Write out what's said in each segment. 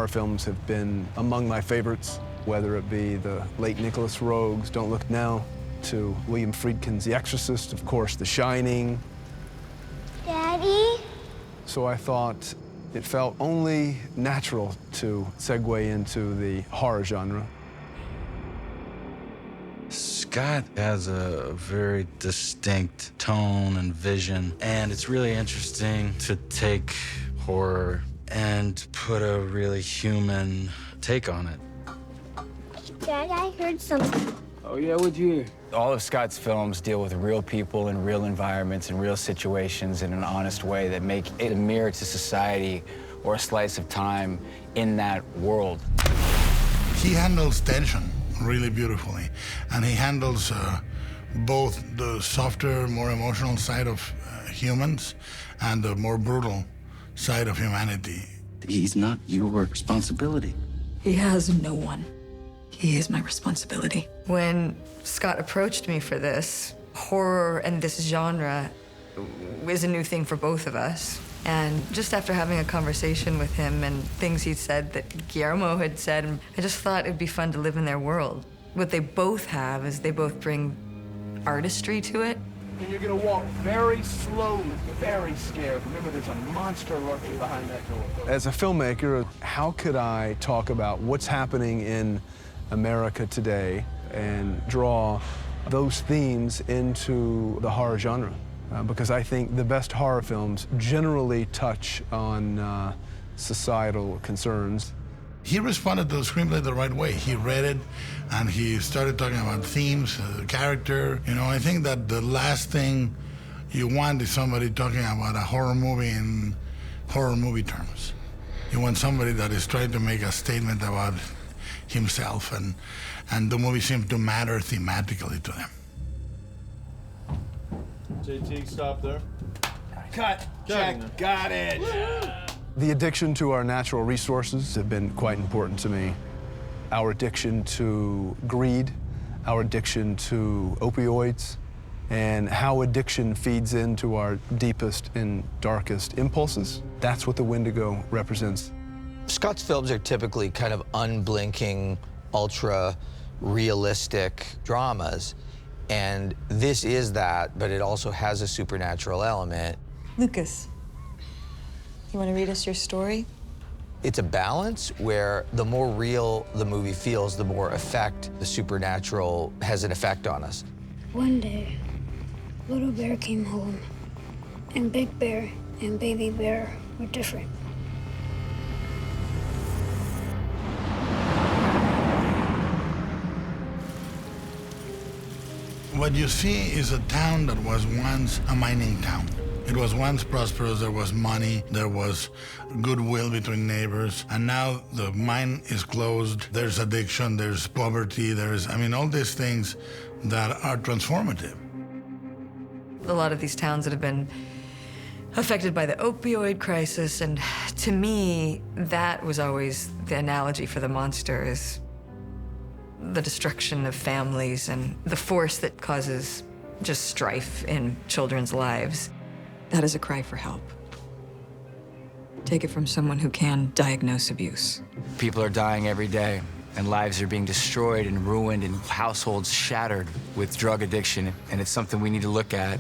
horror films have been among my favorites, whether it be the late Nicholas Roeg's Don't Look Now, to William Friedkin's The Exorcist, of course, The Shining. Daddy? So I thought it felt only natural to segue into the horror genre. Scott has a very distinct tone and vision, and it's really interesting to take horror and put a really human take on it. Dad, I heard something. Oh, yeah, what'd you hear? All of Scott's films deal with real people and real environments and real situations in an honest way that make it a mirror to society or a slice of time in that world. He handles tension really beautifully, and he handles both the softer, more emotional side of humans and the more brutal side of humanity. He's not your responsibility. He has no one. He is my responsibility. When Scott approached me for this, horror and this genre is a new thing for both of us. And just after having a conversation with him and things he'd said that Guillermo had said, I just thought it'd be fun to live in their world. What they both have is they both bring artistry to it. And you're gonna walk very slowly, very scared. Remember, there's a monster lurking behind that door. As a filmmaker, how could I talk about what's happening in America today and draw those themes into the horror genre? Because I think the best horror films generally touch on societal concerns. He responded to the screenplay the right way. He read it, and he started talking about themes, character. You know, I think that the last thing you want is somebody talking about a horror movie in horror movie terms. You want somebody that is trying to make a statement about himself, and the movie seemed to matter thematically to them. JT, stop there. Cut. Check. Got it. The addiction to our natural resources have been quite important to me. Our addiction to greed, our addiction to opioids, and how addiction feeds into our deepest and darkest impulses. That's what the Wendigo represents. Scott's films are typically kind of unblinking, ultra-realistic dramas. And this is that, but it also has a supernatural element. Lucas, you want to read us your story? It's a balance where the more real the movie feels, the more effect the supernatural has an effect on us. One day, Little Bear came home, and Big Bear and Baby Bear were different. What you see is a town that was once a mining town. It was once prosperous, there was money, there was goodwill between neighbors, and now the mine is closed, there's addiction, there's poverty, all these things that are transformative. A lot of these towns that have been affected by the opioid crisis, and to me, that was always the analogy for the monster, is the destruction of families and the force that causes just strife in children's lives. That is a cry for help. Take it from someone who can diagnose abuse. People are dying every day, and lives are being destroyed and ruined, and households shattered with drug addiction, and it's something we need to look at.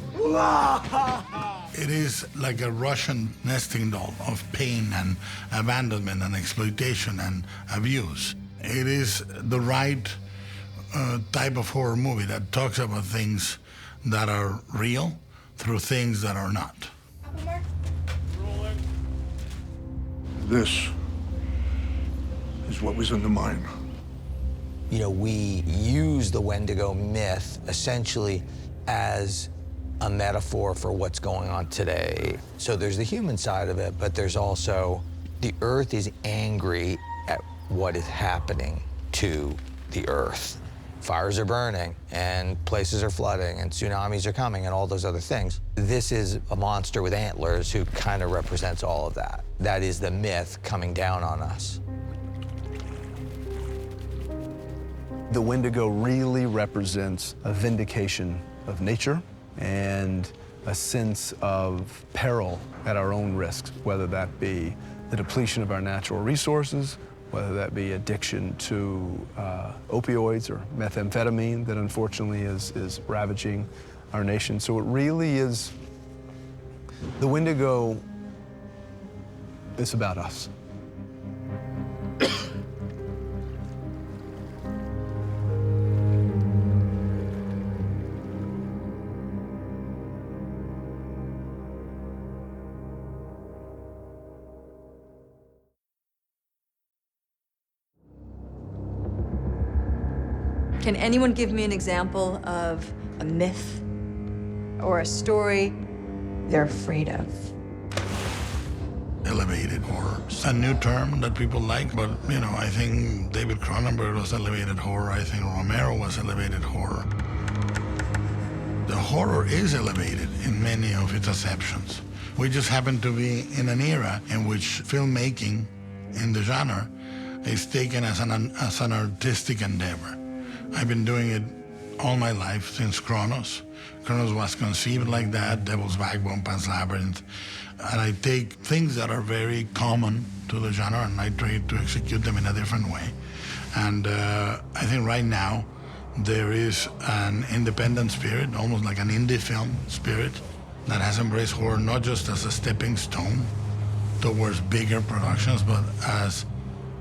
It is like a Russian nesting doll of pain and abandonment and exploitation and abuse. It is the right type of horror movie that talks about things that are real through things that are not. This is what was in the mine. You know, we use the Wendigo myth essentially as a metaphor for what's going on today. So there's the human side of it, but there's also the Earth is angry at what is happening to the Earth. Fires are burning, and places are flooding, and tsunamis are coming, and all those other things. This is a monster with antlers who kind of represents all of that. That is the myth coming down on us. The Wendigo really represents a vindication of nature and a sense of peril at our own risks, whether that be the depletion of our natural resources whether that be addiction to opioids or methamphetamine that unfortunately is ravaging our nation. So it really is, the Wendigo is about us. Can anyone give me an example of a myth or a story they're afraid of? Elevated horror. It's a new term that people like, but, you know, I think David Cronenberg was elevated horror. I think Romero was elevated horror. The horror is elevated in many of its acceptions. We just happen to be in an era in which filmmaking in the genre is taken as an artistic endeavor. I've been doing it all my life since Kronos. Kronos was conceived like that, Devil's Backbone, Pan's Labyrinth. And I take things that are very common to the genre and I try to execute them in a different way. And I think right now there is an independent spirit, almost like an indie film spirit, that has embraced horror not just as a stepping stone towards bigger productions, but as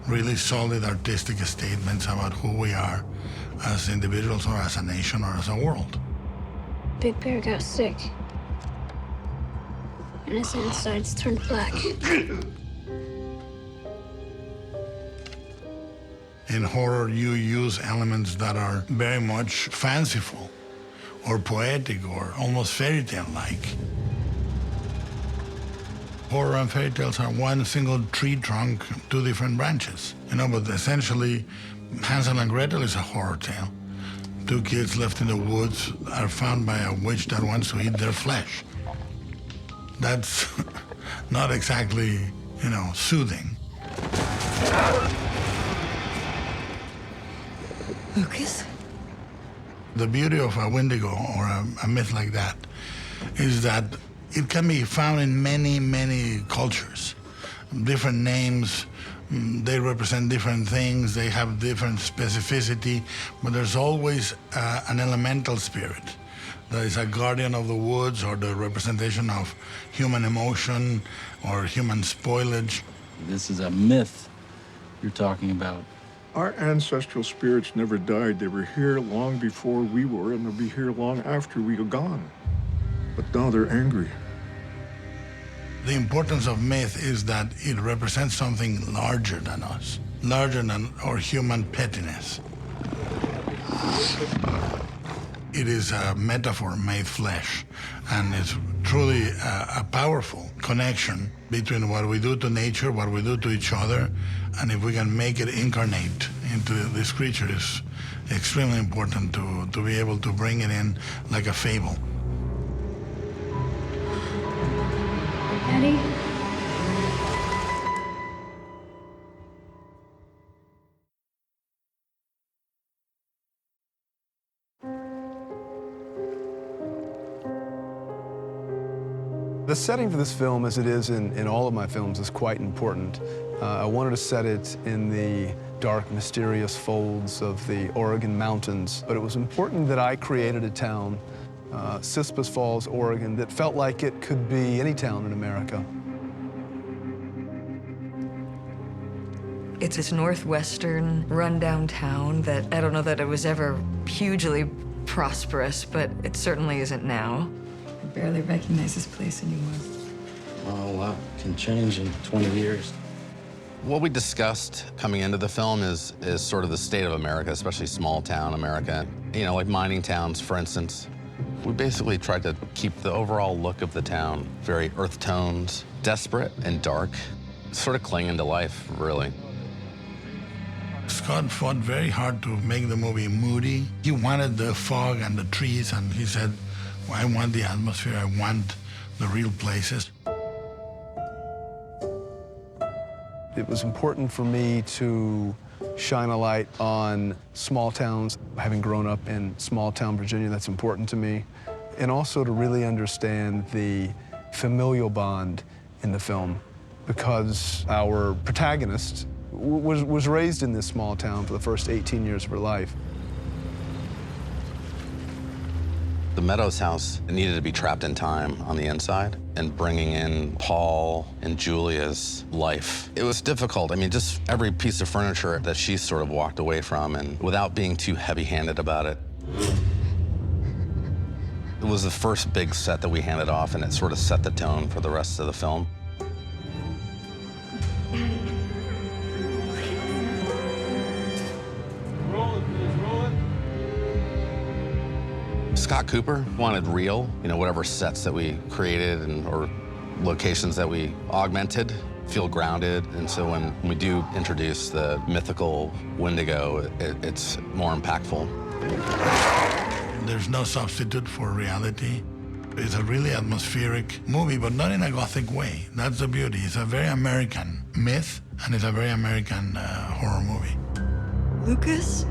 really solid artistic statements about who we are as individuals or as a nation or as a world. Big Bear got sick, and his insides turned black. In horror, you use elements that are very much fanciful or poetic or almost fairy tale-like. Horror and fairy tales are one single tree trunk, two different branches. You know, but essentially, Hansel and Gretel is a horror tale. Two kids left in the woods are found by a witch that wants to eat their flesh. That's not exactly, you know, soothing. Lucas? The beauty of a Wendigo or a myth like that is that it can be found in many, many cultures. Different names, they represent different things, they have different specificity, but there's always an elemental spirit that is a guardian of the woods or the representation of human emotion or human spoilage. This is a myth you're talking about. Our ancestral spirits never died. They were here long before we were, and they'll be here long after we are gone. But now they're angry. The importance of myth is that it represents something larger than us, larger than our human pettiness. It is a metaphor made flesh, and it's truly a powerful connection between what we do to nature, what we do to each other, and if we can make it incarnate into this creature is extremely important to be able to bring it in like a fable. Daddy? The setting for this film, as it is in all of my films, is quite important. I wanted to set it in the dark, mysterious folds of the Oregon mountains, but it was important that I created a town, Sispus Falls, Oregon, that felt like it could be any town in America. It's this northwestern, rundown town that I don't know that it was ever hugely prosperous, but it certainly isn't now. I barely recognize this place anymore. Well, a lot can change in 20 years. What we discussed coming into the film is sort of the state of America, especially small town America. You know, like mining towns, for instance. We basically tried to keep the overall look of the town very earth tones, desperate and dark, sort of clinging to life, really. Scott fought very hard to make the movie moody. He wanted the fog and the trees, and he said, well, I want the atmosphere, I want the real places. It was important for me to shine a light on small towns. Having grown up in small town Virginia, that's important to me. And also to really understand the familial bond in the film, because our protagonist, was raised in this small town for the first 18 years of her life. The Meadows house needed to be trapped in time on the inside, and bringing in Paul and Julia's life. It was difficult. I mean, just every piece of furniture that she sort of walked away from, and without being too heavy-handed about it. It was the first big set that we handed off, and it sort of set the tone for the rest of the film. Scott Cooper wanted real, whatever sets that we created or locations that we augmented feel grounded. And so when we do introduce the mythical Wendigo, it's more impactful. There's no substitute for reality. It's a really atmospheric movie, but not in a Gothic way. That's the beauty. It's a very American myth, and it's a very American horror movie. Lucas?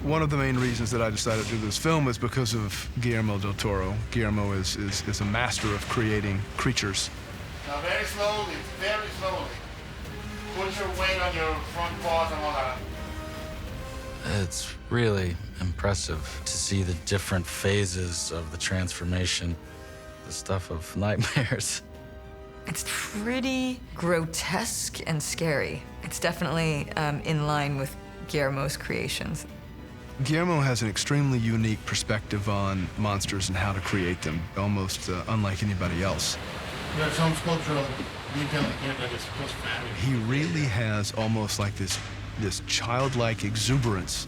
One of the main reasons that I decided to do this film is because of Guillermo del Toro. Guillermo is a master of creating creatures. Now very slowly, very slowly. Put your weight on your front paws and all that. It's really impressive to see the different phases of the transformation, the stuff of nightmares. It's pretty grotesque and scary. It's definitely in line with Guillermo's creations. Guillermo has an extremely unique perspective on monsters and how to create them, almost unlike anybody else. There's some sculptural detailing here that is post-fabulous. He really has almost like this childlike exuberance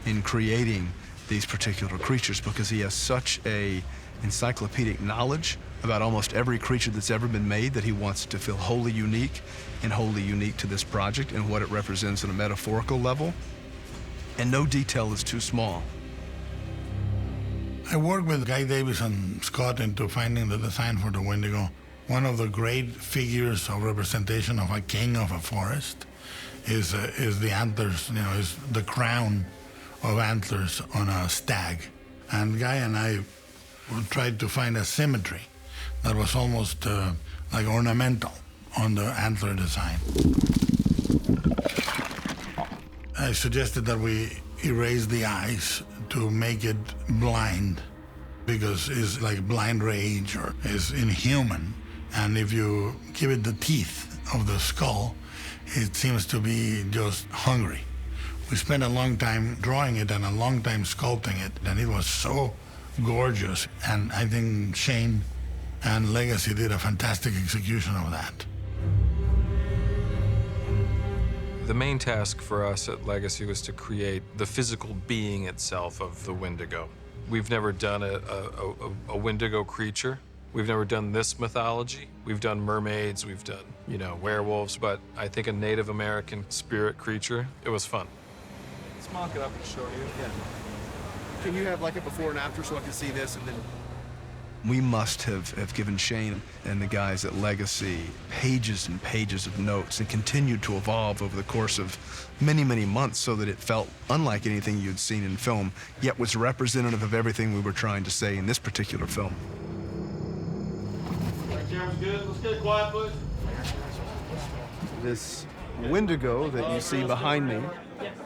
in creating these particular creatures because he has such a encyclopedic knowledge about almost every creature that's ever been made that he wants it to feel wholly unique to this project and what it represents on a metaphorical level. And no detail is too small. I worked with Guy Davis and Scott into finding the design for the Wendigo. One of the great figures of representation of a king of a forest is the antlers, is the crown of antlers on a stag. And Guy and I tried to find a symmetry that was almost like ornamental on the antler design. I suggested that we erase the eyes to make it blind because it's like blind rage or is inhuman. And if you give it the teeth of the skull, it seems to be just hungry. We spent a long time drawing it and a long time sculpting it, and it was so gorgeous. And I think Shane and Legacy did a fantastic execution of that. The main task for us at Legacy was to create the physical being itself of the Wendigo. We've never done a Wendigo creature. We've never done this mythology. We've done mermaids, we've done, werewolves, but I think a Native American spirit creature, it was fun. Let's mock it up and show you. Yeah. Can you have like a before and after so I can see this and then... We must have given Shane and the guys at Legacy pages and pages of notes and continued to evolve over the course of many, many months so that it felt unlike anything you'd seen in film, yet was representative of everything we were trying to say in this particular film. Camera's good. Let's get quiet, please. This Wendigo that you see behind me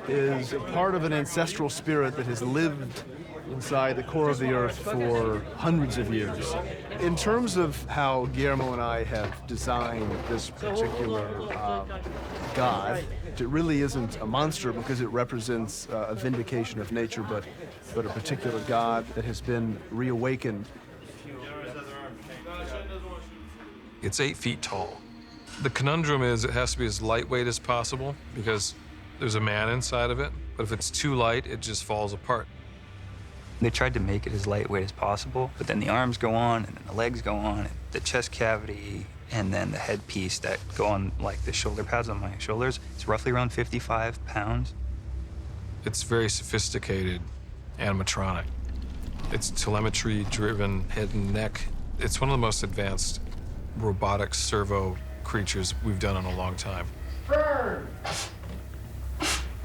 is part of an ancestral spirit that has lived inside the core of the earth for hundreds of years. In terms of how Guillermo and I have designed this particular god, it really isn't a monster because it represents a vindication of nature, but a particular god that has been reawakened. It's 8 feet tall. The conundrum is it has to be as lightweight as possible because there's a man inside of it, but if it's too light, it just falls apart. They tried to make it as lightweight as possible, but then the arms go on, and then the legs go on, and the chest cavity And then the headpiece that go on like the shoulder pads on my shoulders, it's roughly around 55 pounds. It's very sophisticated animatronic. It's telemetry-driven head and neck. It's one of the most advanced robotic servo creatures we've done in a long time.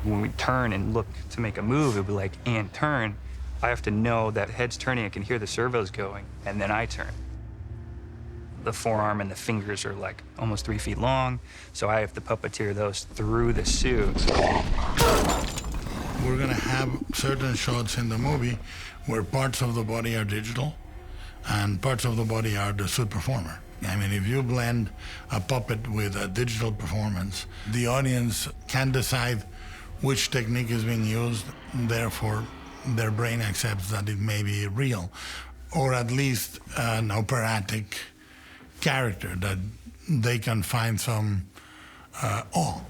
When we turn and look to make a move, it'll be like, and turn. I have to know that head's turning, I can hear the servos going, and then I turn. The forearm and the fingers are like almost 3 feet long, so I have to puppeteer those through the suit. We're gonna have certain shots in the movie where parts of the body are digital and parts of the body are the suit performer. I mean, if you blend a puppet with a digital performance, the audience can decide which technique is being used, therefore their brain accepts that it may be real, or at least an operatic character that they can find some awe.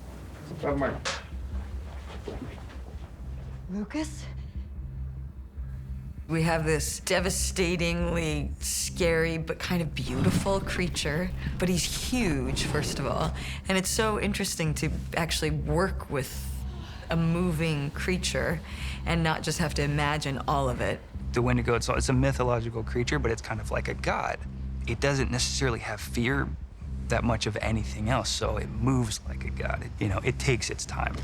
Lucas? We have this devastatingly scary but kind of beautiful creature, but he's huge, first of all. And it's so interesting to actually work with a moving creature and not just have to imagine all of it. The Wendigo, it's a mythological creature, but it's kind of like a god. It doesn't necessarily have fear that much of anything else, so it moves like a god. It takes its time.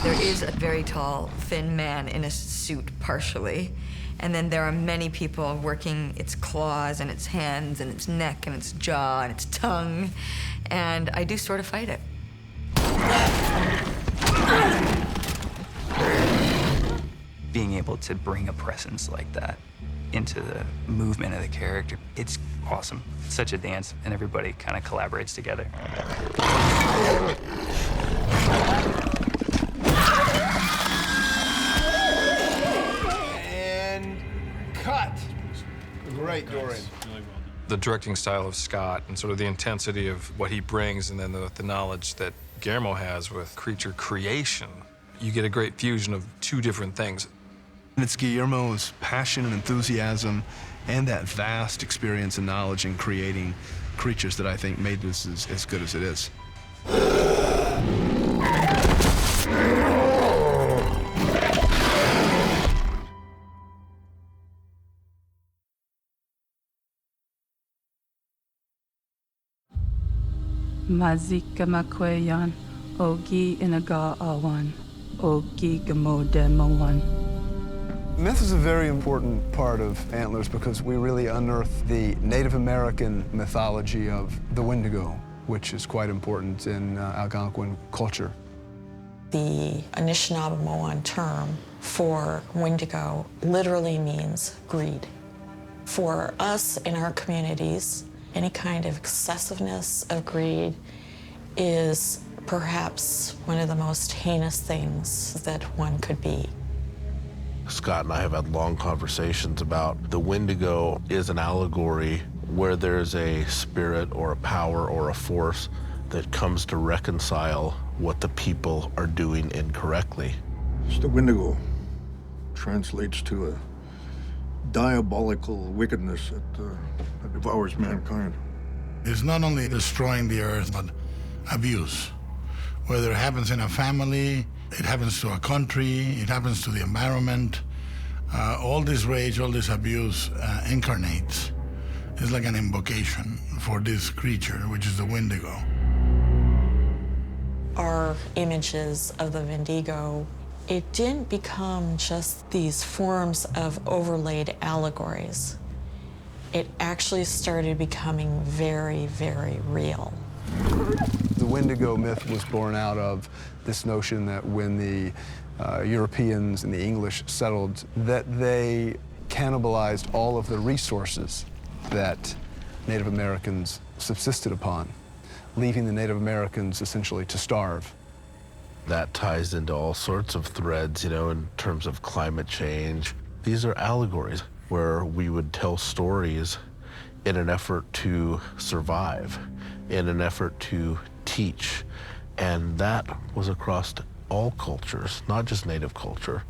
There is a very tall, thin man in a suit, partially. And then there are many people working its claws and its hands and its neck and its jaw and its tongue. And I do sort of fight it. Being able to bring a presence like that into the movement of the character, it's awesome. It's such a dance, and everybody kind of collaborates together. And cut. Great, Dorian. The directing style of Scott and sort of the intensity of what he brings, and then the knowledge that Guillermo has with creature creation, you get a great fusion of two different things. And it's Guillermo's passion and enthusiasm and that vast experience and knowledge in creating creatures that I think made this as good as it is. Mazika makweyan, ogi inaga awan, ogi gamodemowan. Myth is a very important part of Antlers because we really unearth the Native American mythology of the Wendigo, which is quite important in Algonquin culture. The Anishinaabe term for Wendigo literally means greed. For us in our communities, any kind of excessiveness of greed is perhaps one of the most heinous things that one could be. Scott and I have had long conversations about the Wendigo is an allegory where there's a spirit or a power or a force that comes to reconcile what the people are doing incorrectly. The Wendigo translates to a diabolical wickedness that devours mankind. It's not only destroying the earth, but abuse. Whether it happens in a family, it happens to a country, it happens to the environment. All this rage, all this abuse incarnates. It's like an invocation for this creature, which is the Wendigo. Our images of the Wendigo, it didn't become just these forms of overlaid allegories. It actually started becoming very, very real. The Wendigo myth was born out of this notion that when the Europeans and the English settled, that they cannibalized all of the resources that Native Americans subsisted upon, leaving the Native Americans essentially to starve. That ties into all sorts of threads, in terms of climate change. These are allegories where we would tell stories in an effort to survive, in an effort to teach. And that was across all cultures, not just Native culture.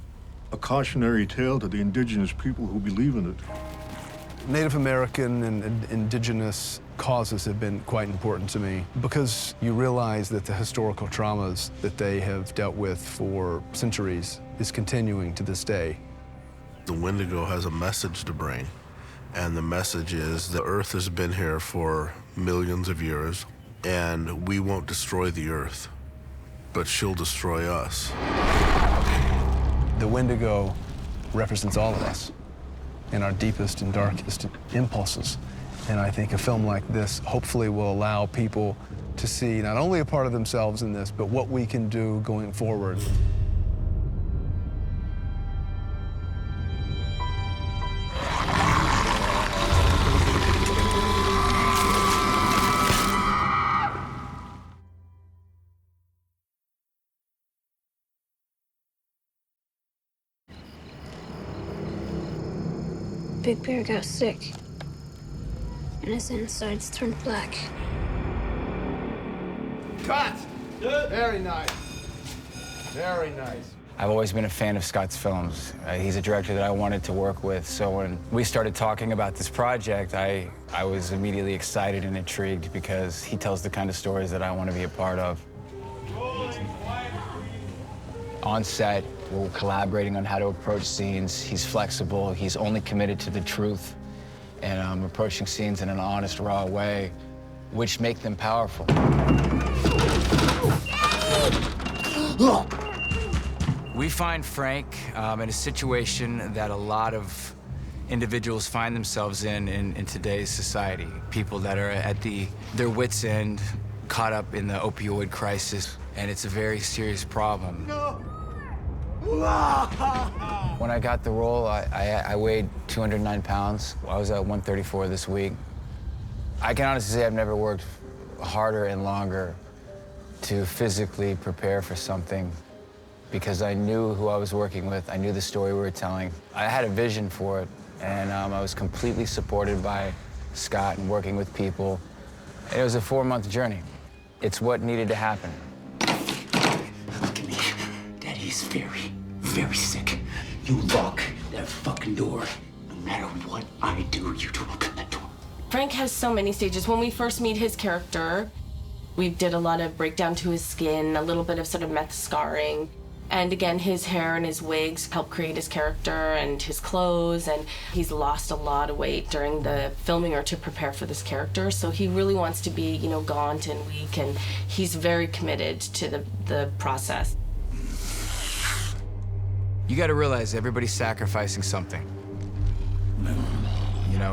A cautionary tale to the indigenous people who believe in it. Native American and indigenous causes have been quite important to me because you realize that the historical traumas that they have dealt with for centuries is continuing to this day. The Wendigo has a message to bring, and the message is the Earth has been here for millions of years, and we won't destroy the Earth, but she'll destroy us. The Wendigo represents all of us in our deepest and darkest impulses. And I think a film like this hopefully will allow people to see not only a part of themselves in this, but what we can do going forward. Big Bear got sick, and his insides turned black. Cut! Very nice. Very nice. I've always been a fan of Scott's films. He's a director that I wanted to work with, so when we started talking about this project, I was immediately excited and intrigued because he tells the kind of stories that I want to be a part of. On set, we're collaborating on how to approach scenes. He's flexible, he's only committed to the truth, and approaching scenes in an honest, raw way, which make them powerful. We find Frank in a situation that a lot of individuals find themselves in today's society. People that are at their wits' end, caught up in the opioid crisis, and it's a very serious problem. When I got the role, I weighed 209 pounds. I was at 134 this week. I can honestly say I've never worked harder and longer to physically prepare for something because I knew who I was working with. I knew the story we were telling. I had a vision for it, and I was completely supported by Scott and working with people. It was a 4-month journey. It's what needed to happen. Daddy's very, very sick. You lock that fucking door. No matter what I do, you don't open that door. Frank has so many stages. When we first meet his character, we did a lot of breakdown to his skin, a little bit of sort of meth scarring. And again, his hair and his wigs help create his character and his clothes, and he's lost a lot of weight during the filming or to prepare for this character. So he really wants to be, gaunt and weak, and he's very committed to the process. You gotta realize everybody's sacrificing something.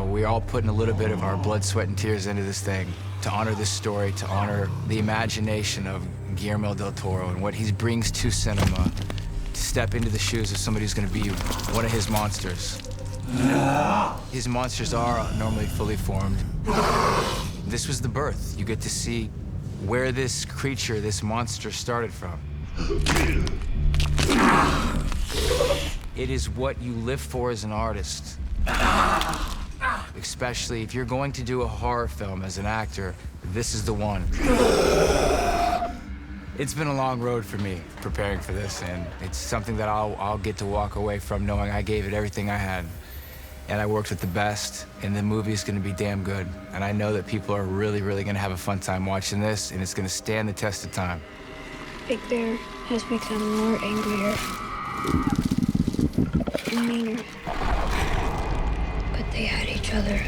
We're all putting a little bit of our blood, sweat, and tears into this thing to honor this story, to honor the imagination of Guillermo del Toro and what he brings to cinema, to step into the shoes of somebody who's gonna be one of his monsters. His monsters are normally fully formed. This was the birth. You get to see where this creature, this monster started from. It is what you live for as an artist. Especially if you're going to do a horror film as an actor, this is the one. It's been a long road for me preparing for this, and it's something that I'll get to walk away from knowing I gave it everything I had. And I worked with the best, and the movie's gonna be damn good. And I know that people are really, really gonna have a fun time watching this, and it's gonna stand the test of time. Big Bear has become more angrier and meaner. But they had each other.